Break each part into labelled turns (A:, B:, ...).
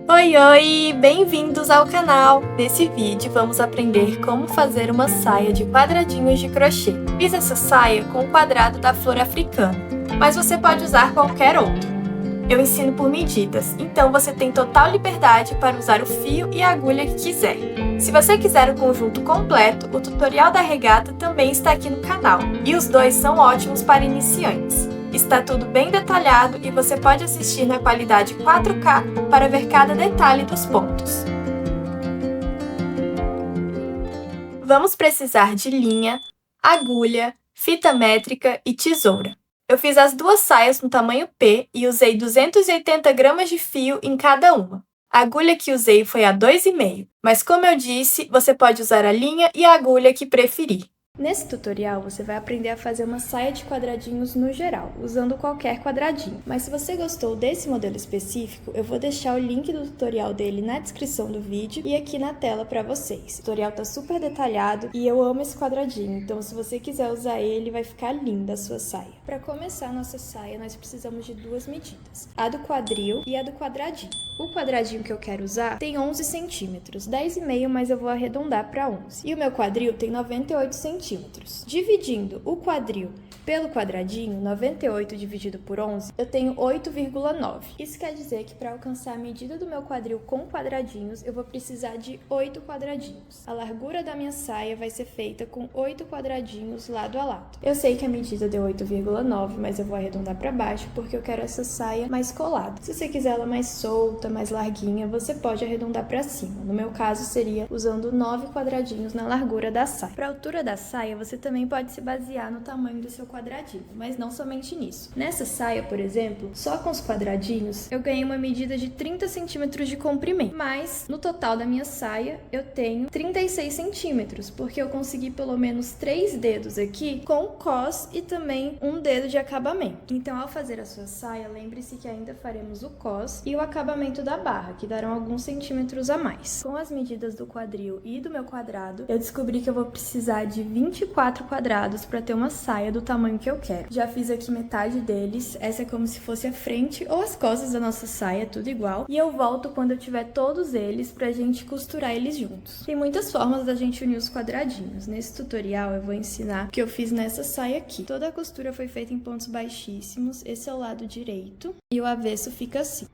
A: Oi, oi! Bem-vindos ao canal! Nesse vídeo vamos aprender como fazer uma saia de quadradinhos de crochê. Fiz essa saia com o quadrado da flor africana, mas você pode usar qualquer outro. Eu ensino por medidas, então você tem total liberdade para usar o fio e a agulha que quiser. Se você quiser o conjunto completo, o tutorial da regata também está aqui no canal, e os dois são ótimos para iniciantes. Está tudo bem detalhado e você pode assistir na qualidade 4K para ver cada detalhe dos pontos. Vamos precisar de linha, agulha, fita métrica e tesoura. Eu fiz as duas saias no tamanho P e usei 280 gramas de fio em cada uma. A agulha que usei foi a 2,5, mas como eu disse, você pode usar a linha e a agulha que preferir. Nesse tutorial, você vai aprender a fazer uma saia de quadradinhos no geral, usando qualquer quadradinho. Mas se você gostou desse modelo específico, eu vou deixar o link do tutorial dele na descrição do vídeo e aqui na tela para vocês. O tutorial tá super detalhado e eu amo esse quadradinho, então se você quiser usar ele, vai ficar linda a sua saia. Para começar a nossa saia, nós precisamos de duas medidas, a do quadril e a do quadradinho. O quadradinho que eu quero usar tem 11 centímetros, 10,5, mas eu vou arredondar para 11. E o meu quadril tem 98 centímetros. Dividindo o quadril pelo quadradinho, 98 dividido por 11, eu tenho 8,9. Isso quer dizer que para alcançar a medida do meu quadril com quadradinhos, eu vou precisar de 8 quadradinhos. A largura da minha saia vai ser feita com 8 quadradinhos lado a lado. Eu sei que a medida deu 8,9, mas eu vou arredondar para baixo porque eu quero essa saia mais colada. Se você quiser ela mais solta, mais larguinha, você pode arredondar para cima. No meu caso, seria usando 9 quadradinhos na largura da saia. Para a altura da saia, você também pode se basear no tamanho do seu quadradinho, mas não somente nisso. Nessa saia, por exemplo, só com os quadradinhos, eu ganhei uma medida de 30 centímetros de comprimento, mas no total da minha saia, eu tenho 36 centímetros, porque eu consegui pelo menos 3 dedos aqui com cós e também um dedo de acabamento. Então, ao fazer a sua saia, lembre-se que ainda faremos o cós e o acabamento da barra, que darão alguns centímetros a mais. Com as medidas do quadril e do meu quadrado, eu descobri que eu vou precisar de 24 quadrados para ter uma saia do tamanho que eu quero. Já fiz aqui metade deles, essa é como se fosse a frente ou as costas da nossa saia, tudo igual. E eu volto quando eu tiver todos eles pra gente costurar eles juntos. Tem muitas formas da gente unir os quadradinhos. Nesse tutorial eu vou ensinar o que eu fiz nessa saia aqui. Toda a costura foi feita em pontos baixíssimos, esse é o lado direito e o avesso fica assim.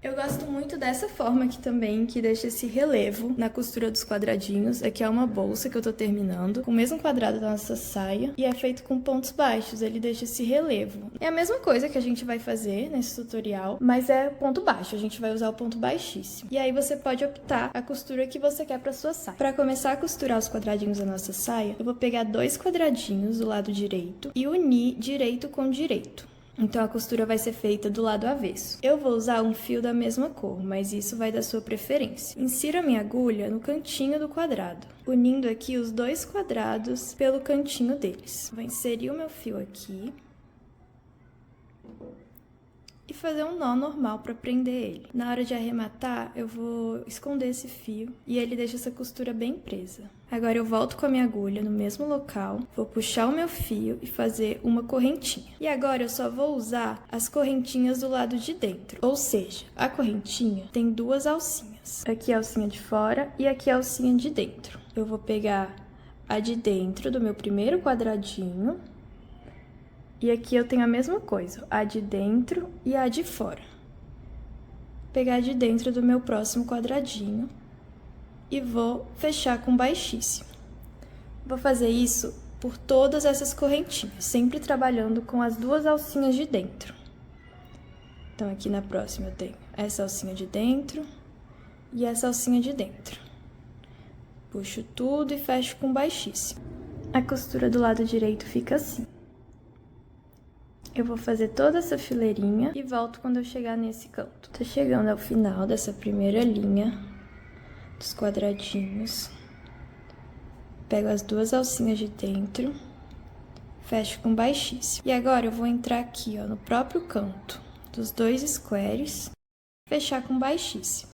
A: Eu gosto muito dessa forma aqui também, que deixa esse relevo na costura dos quadradinhos. Aqui é uma bolsa que eu tô terminando, com o mesmo quadrado da nossa saia, e é feito com pontos baixos, ele deixa esse relevo. É a mesma coisa que a gente vai fazer nesse tutorial, mas é ponto baixo, a gente vai usar o ponto baixíssimo. E aí você pode optar a costura que você quer pra sua saia. Pra começar a costurar os quadradinhos da nossa saia, eu vou pegar 2 quadradinhos do lado direito e unir direito com direito. Então, a costura vai ser feita do lado avesso. Eu vou usar um fio da mesma cor, mas isso vai da sua preferência. Insiro a minha agulha no cantinho do quadrado, unindo aqui os 2 quadrados pelo cantinho deles. Vou inserir o meu fio aqui e fazer um nó normal para prender ele. Na hora de arrematar, eu vou esconder esse fio e ele deixa essa costura bem presa. Agora eu volto com a minha agulha no mesmo local, vou puxar o meu fio e fazer uma correntinha. E agora eu só vou usar as correntinhas do lado de dentro, ou seja, a correntinha tem 2 alcinhas. Aqui é a alcinha de fora e aqui é a alcinha de dentro. Eu vou pegar a de dentro do meu primeiro quadradinho. E aqui eu tenho a mesma coisa, a de dentro e a de fora. Vou pegar a de dentro do meu próximo quadradinho e vou fechar com baixíssimo. Vou fazer isso por todas essas correntinhas, sempre trabalhando com as 2 alcinhas de dentro. Então, aqui na próxima eu tenho essa alcinha de dentro e essa alcinha de dentro. Puxo tudo e fecho com baixíssimo. A costura do lado direito fica assim. Eu vou fazer toda essa fileirinha e volto quando eu chegar nesse canto. Tô chegando ao final dessa primeira linha dos quadradinhos. Pego as 2 alcinhas de dentro, fecho com baixíssimo. E agora eu vou entrar aqui, ó, no próprio canto dos 2 squares, fechar com baixíssimo.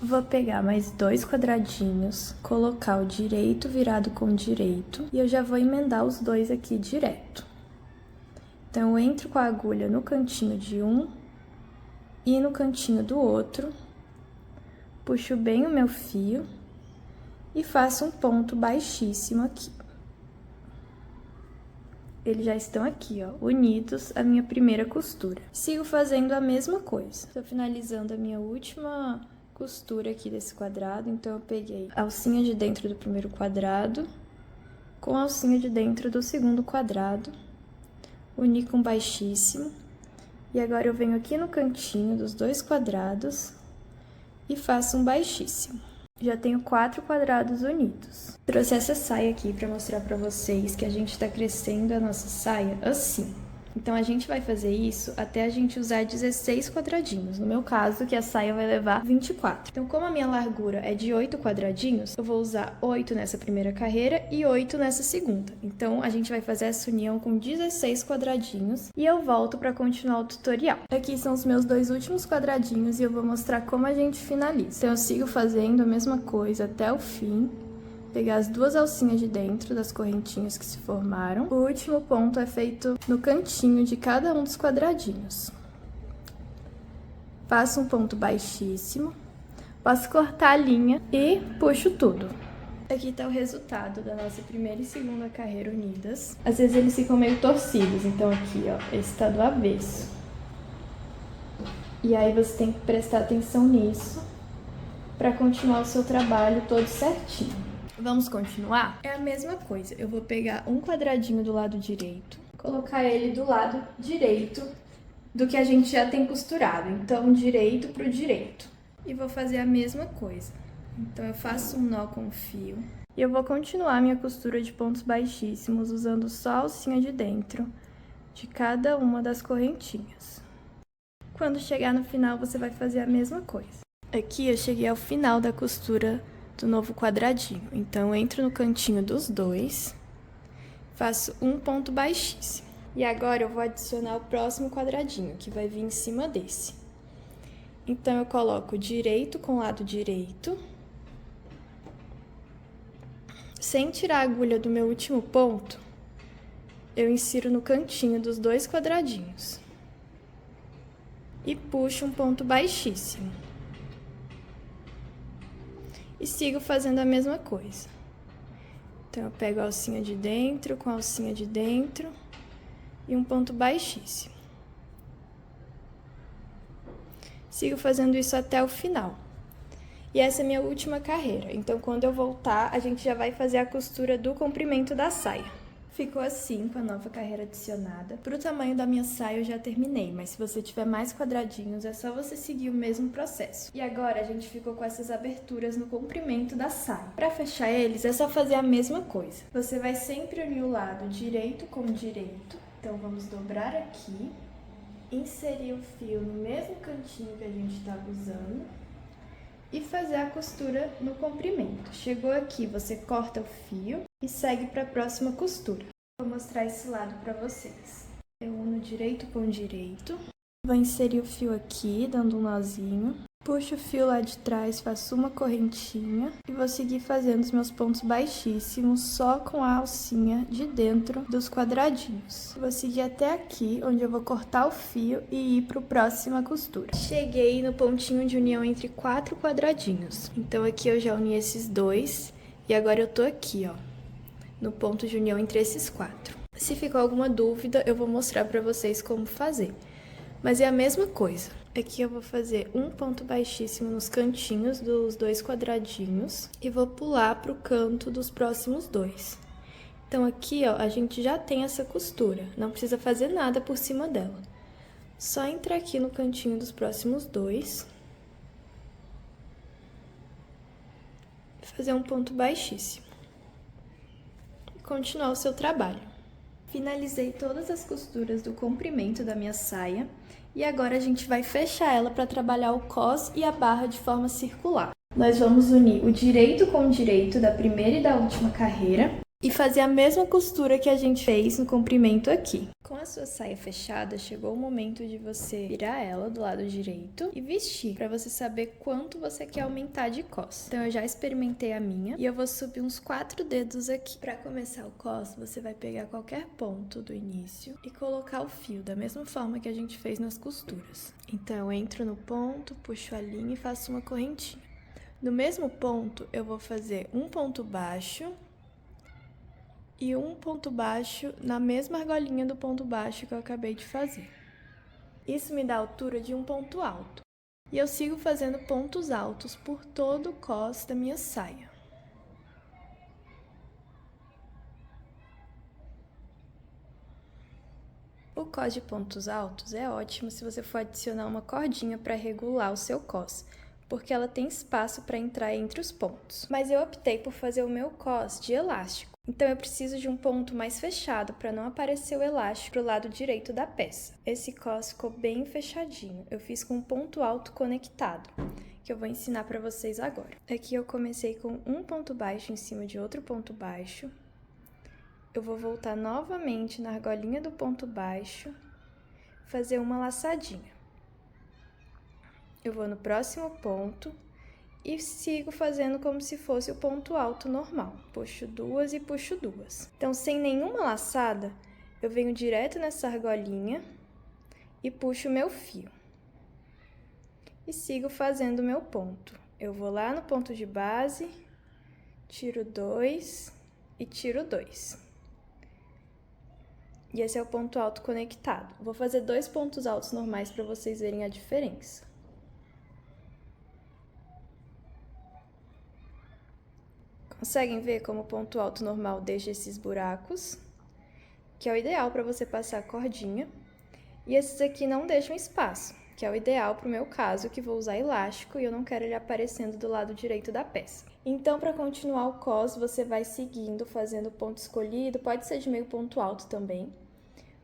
A: Vou pegar mais 2 quadradinhos, colocar o direito virado com o direito e eu já vou emendar os 2 aqui direto. Então, eu entro com a agulha no cantinho de um ir no cantinho do outro, puxo bem o meu fio e faço um ponto baixíssimo aqui. Eles já estão aqui, ó, unidos à minha primeira costura. Sigo fazendo a mesma coisa. Estou finalizando a minha última costura aqui desse quadrado, então eu peguei a alcinha de dentro do primeiro quadrado com a alcinha de dentro do segundo quadrado, uni com baixíssimo, e agora eu venho aqui no cantinho dos dois quadrados e faço um baixíssimo. Já tenho 4 quadrados unidos. Trouxe essa saia aqui para mostrar para vocês que a gente tá crescendo a nossa saia assim. Então, a gente vai fazer isso até a gente usar 16 quadradinhos. No meu caso, que a saia vai levar 24. Então, como a minha largura é de 8 quadradinhos, eu vou usar 8 nessa primeira carreira e 8 nessa segunda. Então, a gente vai fazer essa união com 16 quadradinhos e eu volto para continuar o tutorial. Aqui são os meus 2 últimos quadradinhos e eu vou mostrar como a gente finaliza. Então, eu sigo fazendo a mesma coisa até o fim. Pegar as 2 alcinhas de dentro das correntinhas que se formaram. O último ponto é feito no cantinho de cada um dos quadradinhos. Faço um ponto baixíssimo, posso cortar a linha e puxo tudo. Aqui tá o resultado da nossa primeira e segunda carreira unidas. Às vezes eles ficam meio torcidos, então aqui, ó, esse tá do avesso. E aí você tem que prestar atenção nisso para continuar o seu trabalho todo certinho. Vamos continuar? É a mesma coisa. Eu vou pegar um quadradinho do lado direito, colocar ele do lado direito do que a gente já tem costurado. Então, direito pro direito. E vou fazer a mesma coisa. Então, eu faço um nó com o fio. E eu vou continuar minha costura de pontos baixíssimos usando só a alcinha de dentro de cada uma das correntinhas. Quando chegar no final, você vai fazer a mesma coisa. Aqui eu cheguei ao final da costura do novo quadradinho. Então, eu entro no cantinho dos dois, faço um ponto baixíssimo. E agora eu vou adicionar o próximo quadradinho, que vai vir em cima desse. Então, eu coloco direito com lado direito, sem tirar a agulha do meu último ponto, eu insiro no cantinho dos 2 quadradinhos. E puxo um ponto baixíssimo. E sigo fazendo a mesma coisa. Então, eu pego a alcinha de dentro com a alcinha de dentro e um ponto baixíssimo. Sigo fazendo isso até o final. E essa é a minha última carreira. Então, quando eu voltar, a gente já vai fazer a costura do comprimento da saia. Ficou assim com a nova carreira adicionada. Pro tamanho da minha saia eu já terminei, mas se você tiver mais quadradinhos é só você seguir o mesmo processo. E agora a gente ficou com essas aberturas no comprimento da saia. Para fechar eles é só fazer a mesma coisa. Você vai sempre unir o lado direito com direito. Então vamos dobrar aqui, inserir o fio no mesmo cantinho que a gente estava usando e fazer a costura no comprimento. Chegou aqui, você corta o fio e segue para a próxima costura. Vou mostrar esse lado para vocês. Eu uno direito com direito, vou inserir o fio aqui, dando um nozinho, puxo o fio lá de trás, faço uma correntinha e vou seguir fazendo os meus pontos baixíssimos só com a alcinha de dentro dos quadradinhos. Vou seguir até aqui, onde eu vou cortar o fio e ir para a próxima costura. Cheguei no pontinho de união entre 4 quadradinhos. Então aqui eu já uni esses 2 e agora eu tô aqui, ó, no ponto de união entre esses 4. Se ficou alguma dúvida, eu vou mostrar para vocês como fazer. Mas é a mesma coisa. Aqui eu vou fazer um ponto baixíssimo nos cantinhos dos 2 quadradinhos e vou pular pro canto dos próximos 2. Então aqui, ó, a gente já tem essa costura, não precisa fazer nada por cima dela. Só entrar aqui no cantinho dos próximos 2 e fazer um ponto baixíssimo. E continuar o seu trabalho. Finalizei todas as costuras do comprimento da minha saia e agora a gente vai fechar ela para trabalhar o cós e a barra de forma circular. Nós vamos unir o direito com o direito da primeira e da última carreira e fazer a mesma costura que a gente fez no comprimento aqui. Com a sua saia fechada, chegou o momento de você virar ela do lado direito e vestir, para você saber quanto você quer aumentar de cos. Então eu já experimentei a minha e eu vou subir uns 4 dedos aqui. Para começar o cos, você vai pegar qualquer ponto do início e colocar o fio da mesma forma que a gente fez nas costuras. Então eu entro no ponto, puxo a linha e faço uma correntinha. No mesmo ponto, eu vou fazer um ponto baixo e um ponto baixo na mesma argolinha do ponto baixo que eu acabei de fazer. Isso me dá a altura de um ponto alto. E eu sigo fazendo pontos altos por todo o cos da minha saia. O cos de pontos altos é ótimo se você for adicionar uma cordinha para regular o seu cos, porque ela tem espaço para entrar entre os pontos. Mas eu optei por fazer o meu cos de elástico, então eu preciso de um ponto mais fechado para não aparecer o elástico para o lado direito da peça. Esse cos ficou bem fechadinho, eu fiz com um ponto alto conectado, que eu vou ensinar para vocês agora. Aqui eu comecei com um ponto baixo em cima de outro ponto baixo. Eu vou voltar novamente na argolinha do ponto baixo, fazer uma laçadinha. Eu vou no próximo ponto e sigo fazendo como se fosse o ponto alto normal. Puxo duas e puxo duas. Então, sem nenhuma laçada, eu venho direto nessa argolinha e puxo o meu fio. E sigo fazendo o meu ponto. Eu vou lá no ponto de base, tiro 2 e tiro 2. E esse é o ponto alto conectado. Vou fazer 2 pontos altos normais para vocês verem a diferença. Conseguem ver como o ponto alto normal deixa esses buracos, que é o ideal para você passar a cordinha. E esses aqui não deixam espaço, que é o ideal para o meu caso, que vou usar elástico e eu não quero ele aparecendo do lado direito da peça. Então, para continuar o cos, você vai seguindo, fazendo o ponto escolhido, pode ser de meio ponto alto também,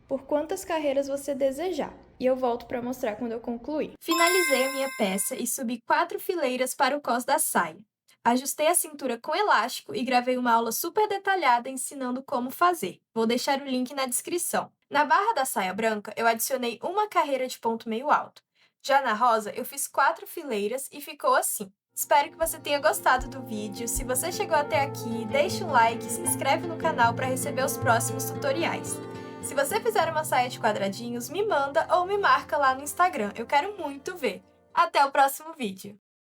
A: por quantas carreiras você desejar. E eu volto para mostrar quando eu concluir. Finalizei a minha peça e subi 4 fileiras para o cos da saia. Ajustei a cintura com elástico e gravei uma aula super detalhada ensinando como fazer. Vou deixar o link na descrição. Na barra da saia branca, eu adicionei uma carreira de ponto meio alto. Já na rosa, eu fiz 4 fileiras e ficou assim. Espero que você tenha gostado do vídeo. Se você chegou até aqui, deixa um like e se inscreve no canal para receber os próximos tutoriais. Se você fizer uma saia de quadradinhos, me manda ou me marca lá no Instagram. Eu quero muito ver. Até o próximo vídeo!